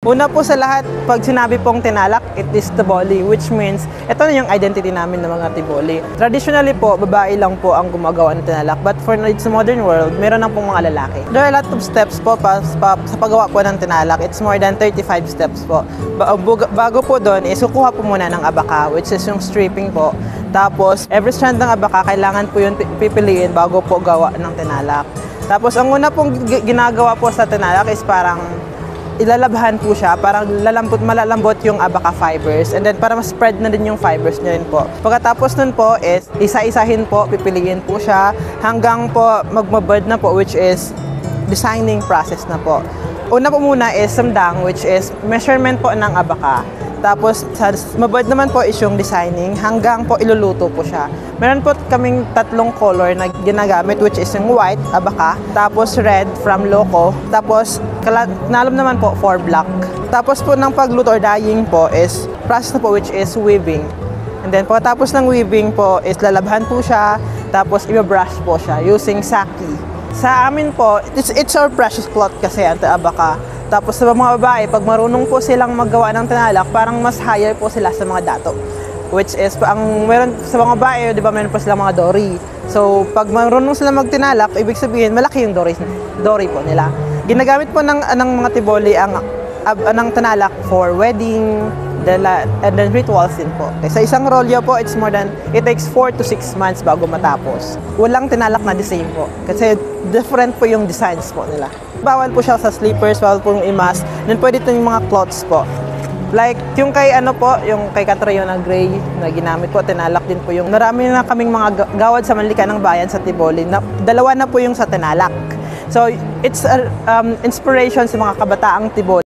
Una po sa lahat, pag sinabi pong tinalak, it is Tiboli, which means ito na yung identity namin ng mga Tiboli. Traditionally po, babae lang po ang gumagawa ng tinalak, but for its modern world, meron na pong mga lalaki. There are a lot of steps po sa paggawa po ng tinalak. It's more than 35 steps po. Bago po doon, isukuha po muna ng abaka, which is yung stripping po. Tapos, every strand ng abaka, kailangan po yung pipiliin bago po gawa ng tinalak. Tapos, ang una pong ginagawa po sa tinalak is parang ilalabhan po siya, parang malalambot yung abaka fibers, and then para mas-spread na din yung fibers niya rin po. Pagkatapos nun po is isa-isahin po, pipiliin po siya hanggang po magmabud na po, which is designing process na po. Una po muna is samdang, which is measurement po ng abaka. Tapos, sa mabud naman po is yung designing hanggang po iluluto po siya. Meron po kaming tatlong color na ginagamit, which is yung white, abaka, tapos red from Loco, tapos nalom naman po for black. Tapos po ng pagluto or dyeing po is process na po, which is weaving. And then pagkatapos ng weaving po is lalabhan po siya, tapos i-brush po siya using saki. Sa amin po, it's our precious cloth kasi ang abaka. Tapos sa mga babae, pag marunong po silang maggawa ng tinalak, parang mas higher po sila sa mga dato. Which is, ang meron sa mga babae, di ba, meron po silang mga dory. So, pag marunong sila magtinalak, ibig sabihin, malaki yung dory po nila. Ginagamit po ng mga Tiboli ang tinalak for wedding, and then rituals din po. Okay, sa isang rolyo po, it takes 4 to 6 months bago matapos. Walang tinalak na the same po. Kasi different po yung designs po nila. Bawal po siya sa slippers, bawal po yung imas. Then pwede ito yung mga cloths po. Like yung kay yung kay Catriona Gray na ginamit po, tinalak din po yung marami na kaming mga gawad sa Manlika ng Bayan sa Tiboli. Dalawa na po yung sa tinalak. So it's inspiration sa mga kabataang Tiboli.